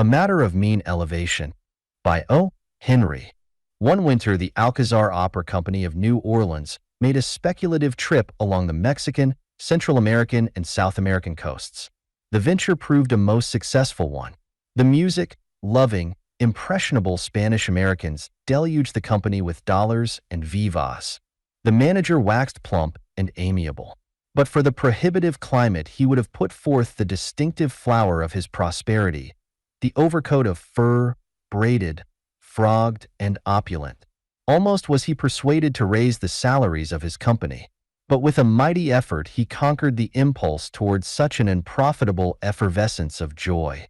A Matter of Mean Elevation by O. Henry. One winter, the Alcazar Opera Company of New Orleans made a speculative trip along the Mexican, Central American, and South American coasts. The venture proved a most successful one. The music-loving, impressionable Spanish Americans deluged the company with dollars and vivas. The manager waxed plump and amiable. But for the prohibitive climate, he would have put forth the distinctive flower of his prosperity, the overcoat of fur, braided, frogged, and opulent. Almost was he persuaded to raise the salaries of his company. But with a mighty effort he conquered the impulse towards such an unprofitable effervescence of joy.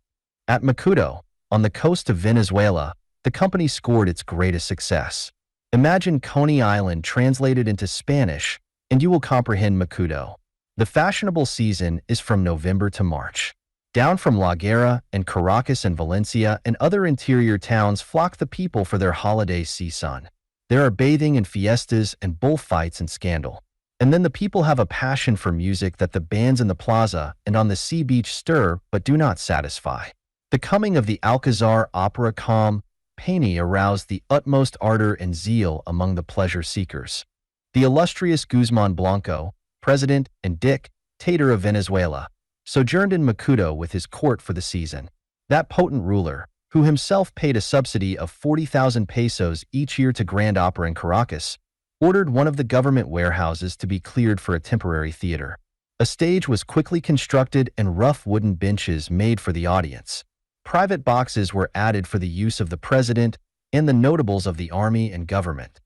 At Macuto, on the coast of Venezuela, the company scored its greatest success. Imagine Coney Island translated into Spanish, and you will comprehend Macuto. The fashionable season is from November to March. Down from La Guera and Caracas and Valencia and other interior towns flock the people for their holiday season. There are bathing and fiestas and bullfights and scandal. And then the people have a passion for music that the bands in the plaza and on the sea beach stir but do not satisfy. The coming of the Alcazar Opera Company aroused the utmost ardor and zeal among the pleasure seekers. The illustrious Guzman Blanco, president and dictator of Venezuela, sojourned in Macuto with his court for the season. That potent ruler, who himself paid a subsidy of 40,000 pesos each year to Grand Opera in Caracas, ordered one of the government warehouses to be cleared for a temporary theater. A stage was quickly constructed and rough wooden benches made for the audience. Private boxes were added for the use of the president and the notables of the army and government.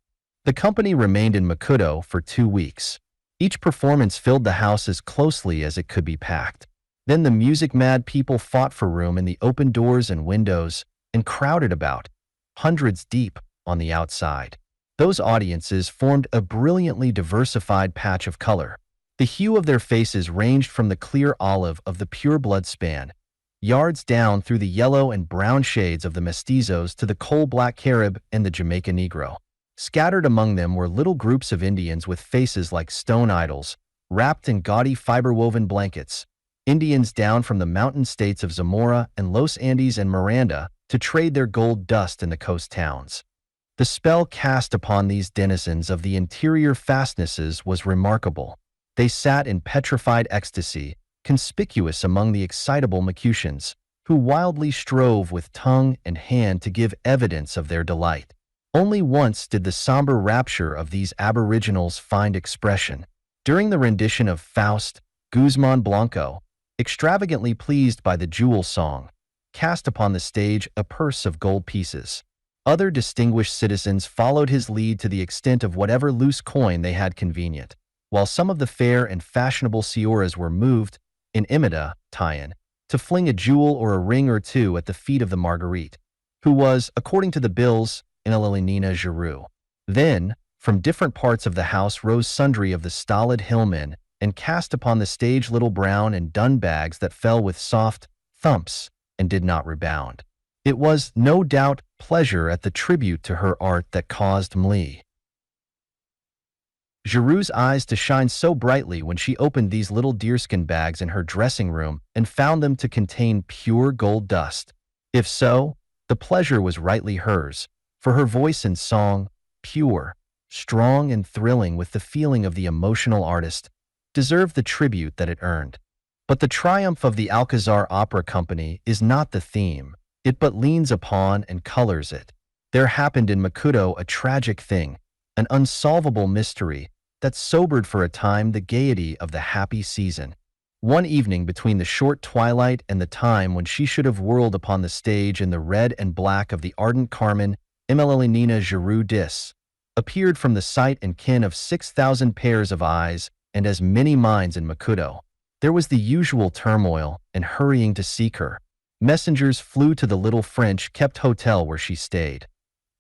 The company remained in Macuto for 2 weeks. Each performance filled the house as closely as it could be packed. Then the music-mad people fought for room in the open doors and windows and crowded about, hundreds deep, on the outside. Those audiences formed a brilliantly diversified patch of color. The hue of their faces ranged from the clear olive of the pure-blood Span, yards down through the yellow and brown shades of the mestizos to the coal-black Carib and the Jamaica Negro. Scattered among them were little groups of Indians with faces like stone idols, wrapped in gaudy fiber-woven blankets, Indians down from the mountain states of Zamora and Los Andes and Miranda to trade their gold dust in the coast towns. The spell cast upon these denizens of the interior fastnesses was remarkable. They sat in petrified ecstasy, conspicuous among the excitable Macucians, who wildly strove with tongue and hand to give evidence of their delight. Only once did the somber rapture of these aboriginals find expression. During the rendition of Faust, Guzman Blanco, extravagantly pleased by the jewel song, cast upon the stage a purse of gold pieces. Other distinguished citizens followed his lead to the extent of whatever loose coin they had convenient, while some of the fair and fashionable señoras were moved, in imitation, to fling a jewel or a ring or two at the feet of the Marguerite, who was, according to the bills, Nina Giroux. Then, from different parts of the house rose sundry of the stolid hillmen and cast upon the stage little brown and dun bags that fell with soft thumps and did not rebound. It was, no doubt, pleasure at the tribute to her art that caused Mlle. Giroux's eyes to shine so brightly when she opened these little deerskin bags in her dressing room and found them to contain pure gold dust. If so, the pleasure was rightly hers, for her voice and song, pure, strong and thrilling with the feeling of the emotional artist, deserved the tribute that it earned. But the triumph of the Alcazar Opera Company is not the theme, it but leans upon and colors it. There happened in Macuto a tragic thing, an unsolvable mystery, that sobered for a time the gaiety of the happy season. One evening between the short twilight and the time when she should have whirled upon the stage in the red and black of the ardent Carmen, Nina Giroux appeared from the sight and ken of 6,000 pairs of eyes and as many minds in Macuto. There was the usual turmoil and hurrying to seek her. Messengers flew to the little French-kept hotel where she stayed.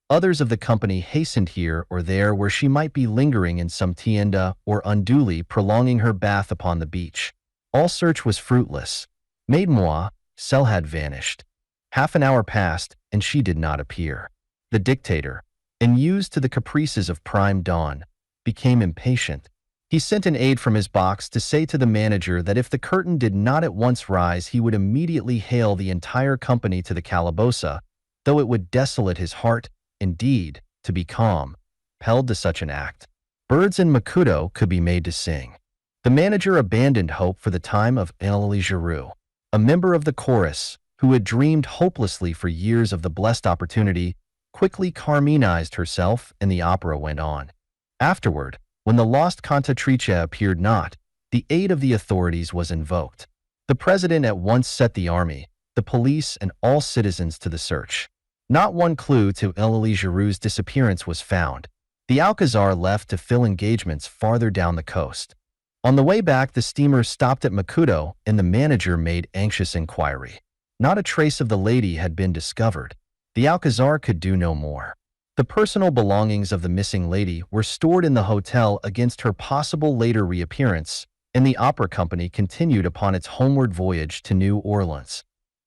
Others of the company hastened here or there where she might be lingering in some tienda or unduly prolonging her bath upon the beach. All search was fruitless. Mademoiselle had vanished. Half an hour passed, and she did not appear. The dictator, unused to the caprices of prime dawn, became impatient. He sent an aide from his box to say to the manager that if the curtain did not at once rise, he would immediately hail the entire company to the calabosa, though it would desolate his heart, indeed, to be calm, compelled to such an act. Birds in Makuto could be made to sing. The manager abandoned hope for the time of Elie Giroux, a member of the chorus, who had dreamed hopelessly for years of the blessed opportunity, quickly carminized herself, and the opera went on. Afterward, when the lost cantatrice appeared not, the aid of the authorities was invoked. The president at once set the army, the police, and all citizens to the search. Not one clue to Elie Giroux's disappearance was found. The Alcazar left to fill engagements farther down the coast. On the way back, the steamer stopped at Makuto, and the manager made anxious inquiry. Not a trace of the lady had been discovered. The Alcazar could do no more. The personal belongings of the missing lady were stored in the hotel against her possible later reappearance, and the opera company continued upon its homeward voyage to New Orleans.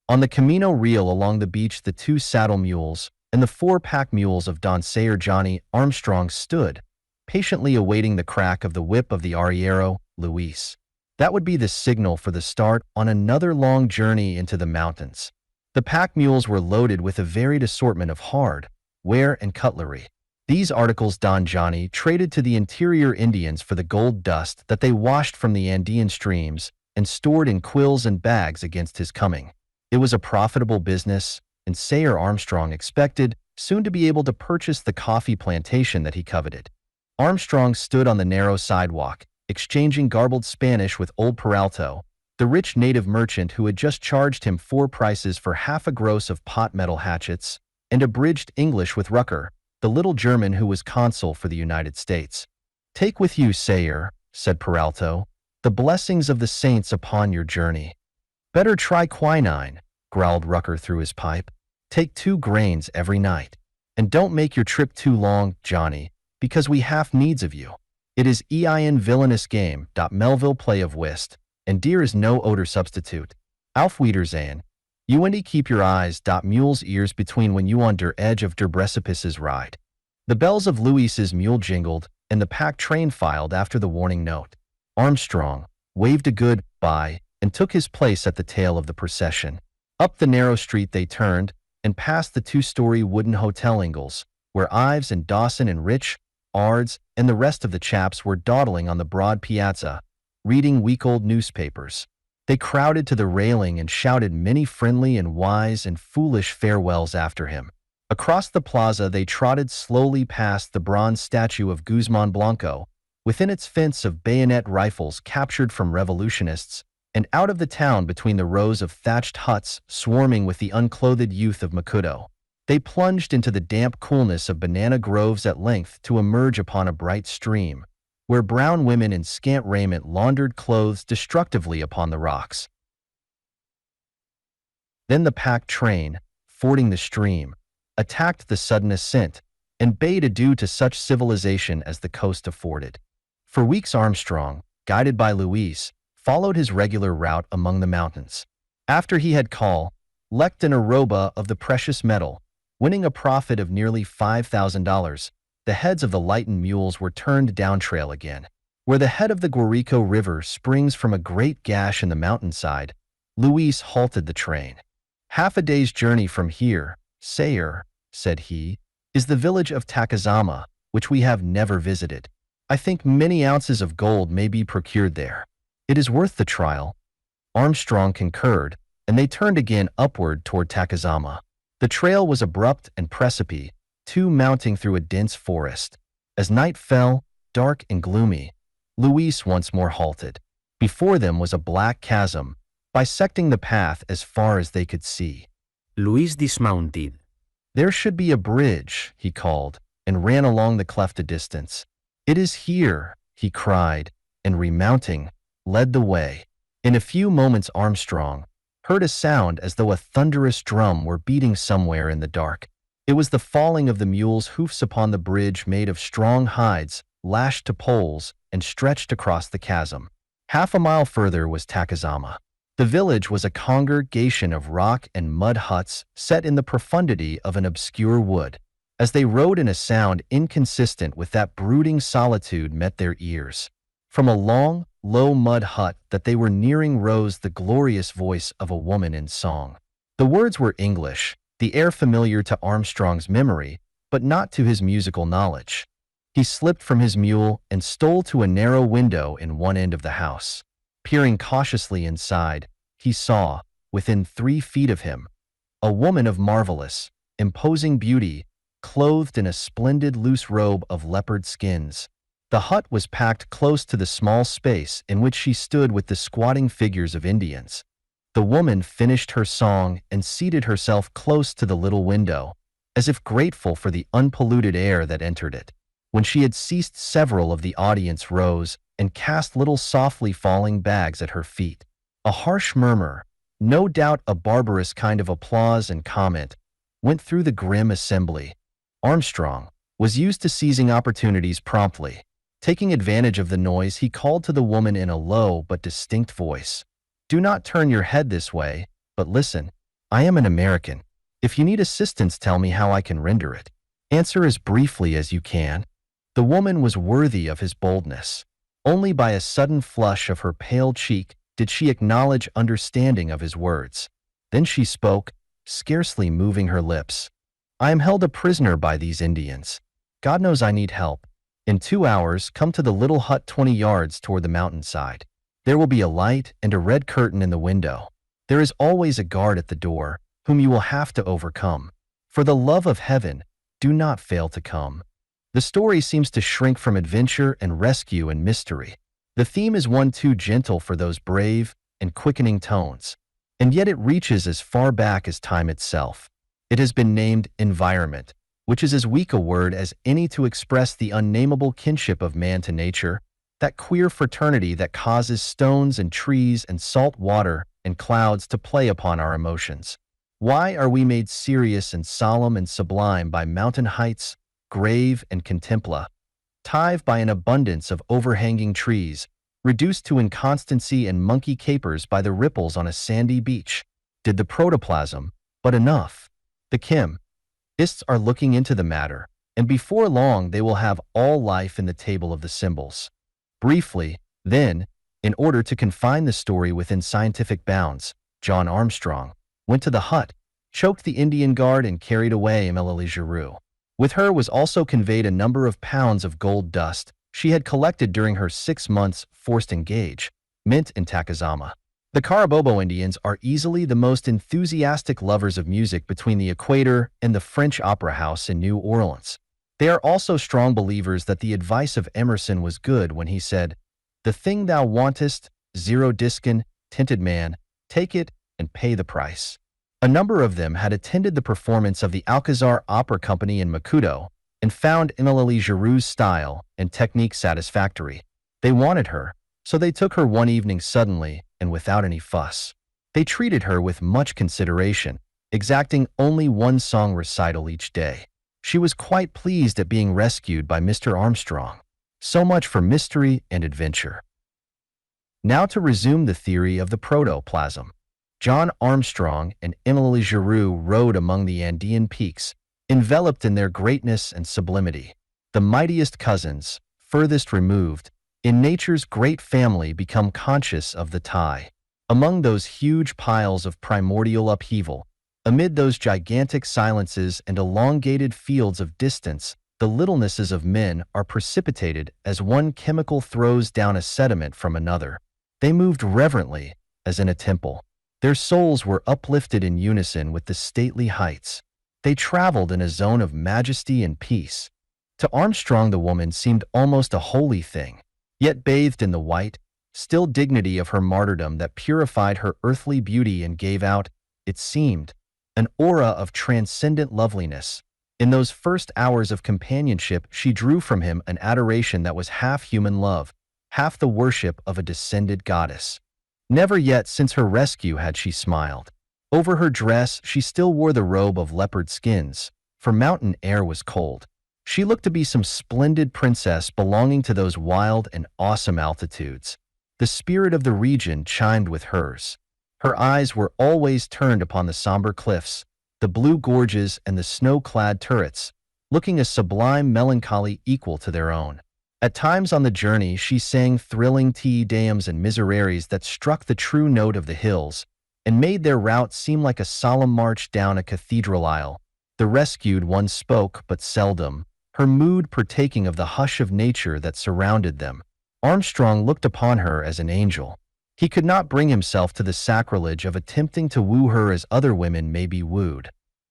On the Camino Real along the beach, the 2 saddle mules and the 4 pack mules of Don Sayer Johnny Armstrong stood, patiently awaiting the crack of the whip of the arriero, Luis. That would be the signal for the start on another long journey into the mountains. The pack mules were loaded with a varied assortment of hard ware and cutlery. These articles Don Johnny traded to the interior Indians for the gold dust that they washed from the Andean streams and stored in quills and bags against his coming. It was a profitable business, and Sayer Armstrong expected soon to be able to purchase the coffee plantation that he coveted. Armstrong stood on the narrow sidewalk, exchanging garbled Spanish with old Peralto, the rich native merchant who had just charged him 4 prices for half a gross of pot metal hatchets, and abridged English with Rucker, the little German who was consul for the United States. "Take with you, Sayer," said Peralto, "the blessings of the saints upon your journey." "Better try quinine," growled Rucker through his pipe. "Take 2 grains every night. And don't make your trip too long, Johnny, because we half needs of you. It is ein villainous game. Melville play of whist, and deer is no odor substitute. Auf Wiedersehen. You and keep your eyes. Mule's ears between when you on der edge of der precipices ride." The bells of Luis's mule jingled, and the pack train filed after the warning note. Armstrong waved a good-bye and took his place at the tail of the procession. Up the narrow street they turned, and past the 2-story wooden hotel Ingalls, where Ives and Dawson and Rich, Ards, and the rest of the chaps were dawdling on the broad piazza, reading week-old newspapers. They crowded to the railing and shouted many friendly and wise and foolish farewells after him. Across the plaza they trotted slowly past the bronze statue of Guzman Blanco, within its fence of bayonet rifles captured from revolutionists, and out of the town between the rows of thatched huts swarming with the unclothed youth of Makuto. They plunged into the damp coolness of banana groves at length to emerge upon a bright stream, where brown women in scant raiment laundered clothes destructively upon the rocks. Then the pack train, fording the stream, attacked the sudden ascent, and bade adieu to such civilization as the coast afforded. For weeks Armstrong, guided by Luis, followed his regular route among the mountains. After he had collected an arroba of the precious metal, winning a profit of nearly $5,000, the heads of the lightened mules were turned down trail again. Where the head of the Guarico River springs from a great gash in the mountainside, Luis halted the train. "Half a day's journey from here, Sayer," said he, "is the village of Takazama, which we have never visited. I think many ounces of gold may be procured there. It is worth the trial." Armstrong concurred, and they turned again upward toward Takazama. The trail was abrupt and precipice, mounting through a dense forest. As night fell, dark and gloomy, Luis once more halted. Before them was a black chasm, bisecting the path as far as they could see. Luis dismounted. "There should be a bridge," he called, and ran along the cleft a distance. "It is here," he cried, and remounting, led the way. In a few moments Armstrong heard a sound as though a thunderous drum were beating somewhere in the dark. It was the falling of the mules' hoofs upon the bridge made of strong hides, lashed to poles, and stretched across the chasm. Half a mile further was Takazama. The village was a congregation of rock and mud huts set in the profundity of an obscure wood. As they rode in, a sound inconsistent with that brooding solitude met their ears. From a long, low mud hut that they were nearing rose the glorious voice of a woman in song. The words were English, the air familiar to Armstrong's memory, but not to his musical knowledge. He slipped from his mule and stole to a narrow window in one end of the house. Peering cautiously inside, he saw, within 3 feet of him, a woman of marvelous, imposing beauty, clothed in a splendid loose robe of leopard skins. The hut was packed close to the small space in which she stood with the squatting figures of Indians. The woman finished her song and seated herself close to the little window, as if grateful for the unpolluted air that entered it. When she had ceased, several of the audience rose and cast little softly falling bags at her feet. A harsh murmur, no doubt a barbarous kind of applause and comment, went through the grim assembly. Armstrong was used to seizing opportunities promptly. Taking advantage of the noise, he called to the woman in a low but distinct voice, "Do not turn your head this way, but listen. I am an American. If you need assistance, tell me how I can render it. Answer as briefly as you can." The woman was worthy of his boldness. Only by a sudden flush of her pale cheek did she acknowledge understanding of his words. Then she spoke, scarcely moving her lips. "I am held a prisoner by these Indians. God knows I need help. In 2 hours, come to the little hut 20 yards toward the mountainside. There will be a light and a red curtain in the window. There is always a guard at the door, whom you will have to overcome. For the love of heaven, do not fail to come." The story seems to shrink from adventure and rescue and mystery. The theme is one too gentle for those brave and quickening tones, and yet it reaches as far back as time itself. It has been named environment, which is as weak a word as any to express the unnameable kinship of man to nature, that queer fraternity that causes stones and trees and salt water and clouds to play upon our emotions. Why are we made serious and solemn and sublime by mountain heights, grave and contempla, tithe by an abundance of overhanging trees, reduced to inconstancy and monkey capers by the ripples on a sandy beach? Did the protoplasm, but enough. The chemists are looking into the matter, and before long they will have all life in the table of the symbols. Briefly, then, in order to confine the story within scientific bounds, John Armstrong went to the hut, choked the Indian guard, and carried away Emily Giroux. With her was also conveyed a number of pounds of gold dust she had collected during her 6 months' forced engagement in Takazama. The Carabobo Indians are easily the most enthusiastic lovers of music between the equator and the French Opera House in New Orleans. They are also strong believers that the advice of Emerson was good when he said, "The thing thou wantest, zero diskin, tinted man, take it and pay the price." A number of them had attended the performance of the Alcazar Opera Company in Macuto and found Emily Giroux's style and technique satisfactory. They wanted her, so they took her one evening suddenly and without any fuss. They treated her with much consideration, exacting only one song recital each day. She was quite pleased at being rescued by Mr. Armstrong. So much for mystery and adventure. Now to resume the theory of the protoplasm. John Armstrong and Emily Giroux rode among the Andean peaks, enveloped in their greatness and sublimity. The mightiest cousins, furthest removed, in nature's great family become conscious of the tie. Among those huge piles of primordial upheaval, amid those gigantic silences and elongated fields of distance, the littlenesses of men are precipitated as one chemical throws down a sediment from another. They moved reverently, as in a temple. Their souls were uplifted in unison with the stately heights. They traveled in a zone of majesty and peace. To Armstrong the woman seemed almost a holy thing, yet bathed in the white, still dignity of her martyrdom that purified her earthly beauty and gave out, it seemed, an aura of transcendent loveliness. In those first hours of companionship she drew from him an adoration that was half human love, half the worship of a descended goddess. Never yet since her rescue had she smiled. Over her dress she still wore the robe of leopard skins, for mountain air was cold. She looked to be some splendid princess belonging to those wild and awesome altitudes. The spirit of the region chimed with hers. Her eyes were always turned upon the somber cliffs, the blue gorges and the snow-clad turrets, looking a sublime melancholy equal to their own. At times on the journey, she sang thrilling te deums and misereres that struck the true note of the hills and made their route seem like a solemn march down a cathedral aisle. The rescued one spoke but seldom, her mood partaking of the hush of nature that surrounded them. Armstrong looked upon her as an angel. He could not bring himself to the sacrilege of attempting to woo her as other women may be wooed.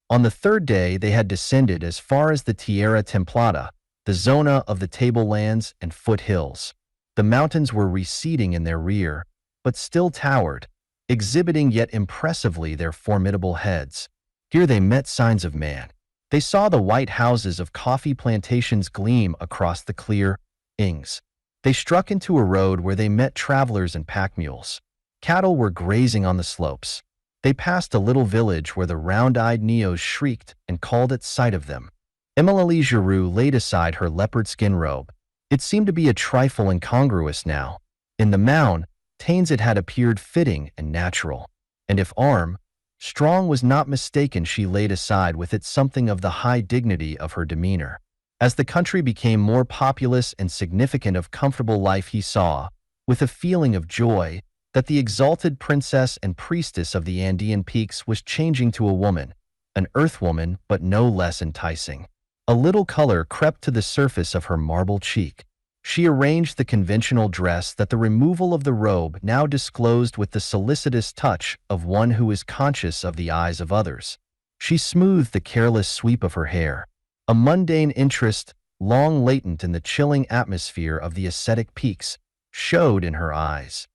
On the third day they had descended as far as the Tierra Templada, the zona of the tablelands and foothills. The mountains were receding in their rear, but still towered, exhibiting yet impressively their formidable heads. Here they met signs of man. They saw the white houses of coffee plantations gleam across the clear ings. They struck into a road where they met travelers and pack mules. Cattle were grazing on the slopes. They passed a little village where the round-eyed Neos shrieked and called at sight of them. Emilie Giroux laid aside her leopard skin robe. It seemed to be a trifle incongruous now. In the mound, Taines it had appeared fitting and natural. And if Armstrong was not mistaken, she laid aside with it something of the high dignity of her demeanor. As the country became more populous and significant of comfortable life, he saw, with a feeling of joy, that the exalted princess and priestess of the Andean peaks was changing to a woman, an earthwoman but no less enticing. A little color crept to the surface of her marble cheek. She arranged the conventional dress that the removal of the robe now disclosed with the solicitous touch of one who is conscious of the eyes of others. She smoothed the careless sweep of her hair. A mundane interest, long latent in the chilling atmosphere of the ascetic peaks, showed in her eyes.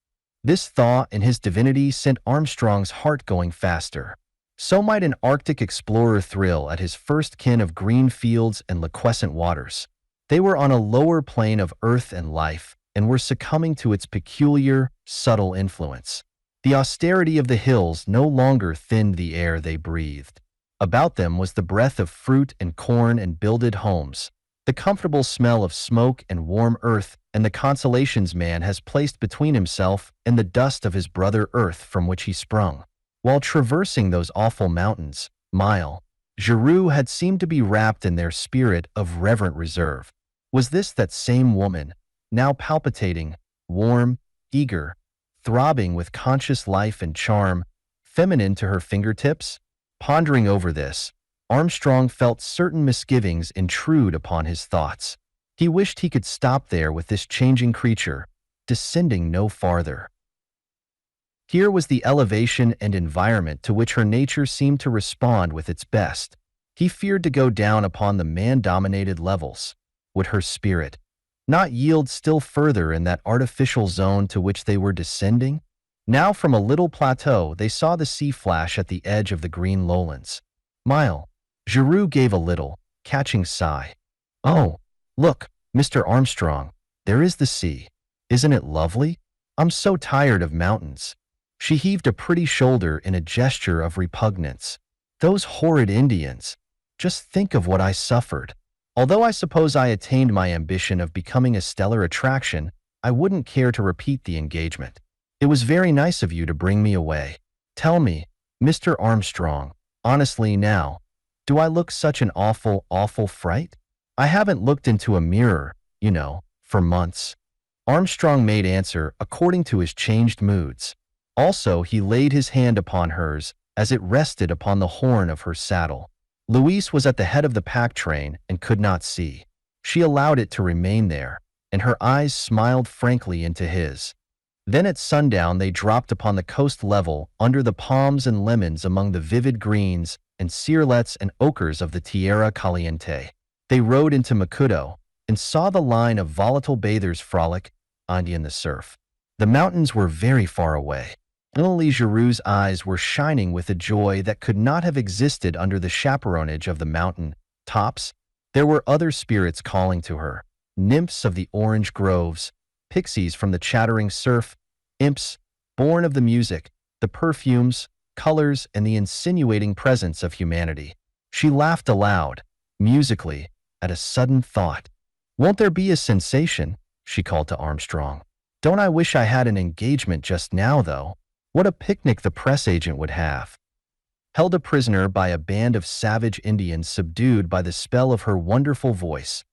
This thaw in his divinity sent Armstrong's heart going faster. So might an Arctic explorer thrill at his first kin of green fields and liquescent waters. They were on a lower plane of earth and life, and were succumbing to its peculiar, subtle influence. The austerity of the hills no longer thinned the air they breathed. About them was the breath of fruit and corn and builded homes, the comfortable smell of smoke and warm earth, and the consolations man has placed between himself and the dust of his brother earth from which he sprung. While traversing those awful mountains, Giroux had seemed to be wrapped in their spirit of reverent reserve. Was this that same woman, now palpitating, warm, eager, throbbing with conscious life and charm, feminine to her fingertips? Pondering over this, Armstrong felt certain misgivings intrude upon his thoughts. He wished he could stop there with this changing creature, descending no farther. Here was the elevation and environment to which her nature seemed to respond with its best. He feared to go down upon the man-dominated levels. Would her spirit not yield still further in that artificial zone to which they were descending? Now from a little plateau they saw the sea flash at the edge of the green lowlands. Giroux gave a little, catching sigh. "Oh, look, Mr. Armstrong, there is the sea. Isn't it lovely? I'm so tired of mountains." She heaved a pretty shoulder in a gesture of repugnance. "Those horrid Indians. Just think of what I suffered. Although I suppose I attained my ambition of becoming a stellar attraction, I wouldn't care to repeat the engagement. It was very nice of you to bring me away. Tell me, Mr. Armstrong, honestly now, do I look such an awful, awful fright? I haven't looked into a mirror, for months." Armstrong made answer according to his changed moods. Also, he laid his hand upon hers as it rested upon the horn of her saddle. Louise was at the head of the pack train and could not see. She allowed it to remain there, and her eyes smiled frankly into his. Then at sundown they dropped upon the coast level under the palms and lemons among the vivid greens and cirettes and ochres of the Tierra Caliente. They rode into Macuto and saw the line of volatile bathers frolic in the surf. The mountains were very far away. Emilie Giroux's eyes were shining with a joy that could not have existed under the chaperonage of the mountain tops. There were other spirits calling to her, nymphs of the orange groves, pixies from the chattering surf, imps, born of the music, the perfumes, colors, and the insinuating presence of humanity. She laughed aloud, musically, at a sudden thought. "Won't there be a sensation?" she called to Armstrong. "Don't I wish I had an engagement just now, though? What a picnic the press agent would have." Held a prisoner by a band of savage Indians subdued by the spell of her wonderful voice.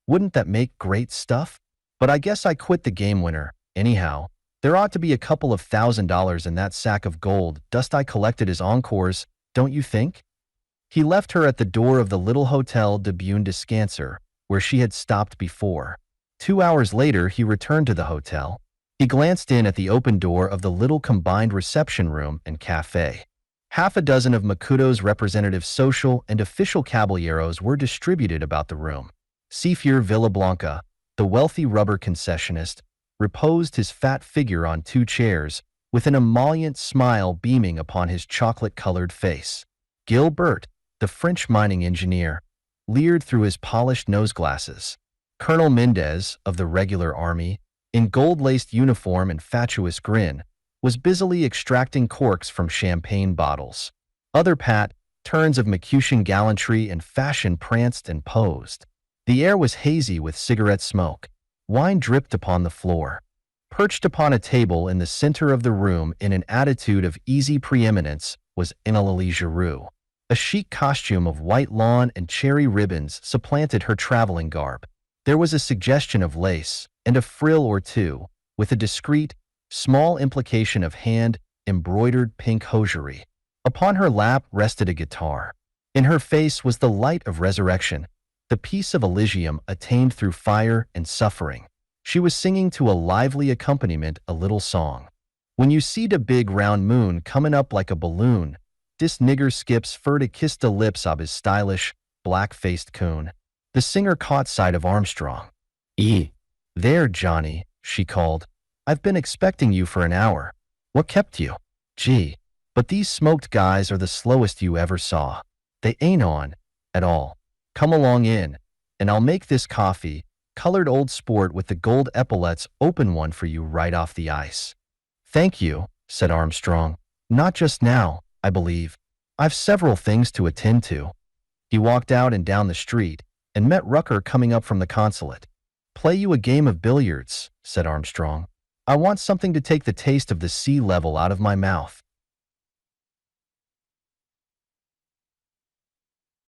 Wouldn't that make great stuff? But I guess I quit the game winner. Anyhow, there ought to be a couple of $1,000s in that sack of gold dust I collected as encores, don't you think? He left her at the door of the little Hotel de Bune Descanser, where she had stopped before. 2 hours later, he returned to the hotel. He glanced in at the open door of the little combined reception room and cafe. Half a dozen of Makuto's representative social and official caballeros were distributed about the room. Sefier Villablanca, the wealthy rubber concessionist, reposed his fat figure on 2 chairs, with an emollient smile beaming upon his chocolate-colored face. Gilbert, the French mining engineer, leered through his polished nose-glasses. Colonel Mendez, of the regular army, in gold-laced uniform and fatuous grin, was busily extracting corks from champagne bottles. Other turns of Mercutian gallantry and fashion pranced and posed. The air was hazy with cigarette smoke. Wine dripped upon the floor. Perched upon a table in the center of the room in an attitude of easy preeminence was Eulalie Giroux. A chic costume of white lawn and cherry ribbons supplanted her traveling garb. There was a suggestion of lace and a frill or two, with a discreet, small implication of hand-embroidered pink hosiery. Upon her lap rested a guitar. In her face was the light of resurrection, the peace of Elysium attained through fire and suffering. She was singing to a lively accompaniment a little song. When you see the big round moon comin' up like a balloon, dis nigger skips fur to kiss the lips of his stylish, black-faced coon. The singer caught sight of Armstrong. There, Johnny," she called. "I've been expecting you for an hour. What kept you? Gee, but these smoked guys are the slowest you ever saw. They ain't on, at all. Come along in, and I'll make this coffee, colored old sport with the gold epaulets, open one for you right off the ice." "Thank you," said Armstrong. "Not just now, I believe. I've several things to attend to." He walked out and down the street, and met Rucker coming up from the consulate. "Play you a game of billiards," said Armstrong. "I want something to take the taste of the sea level out of my mouth."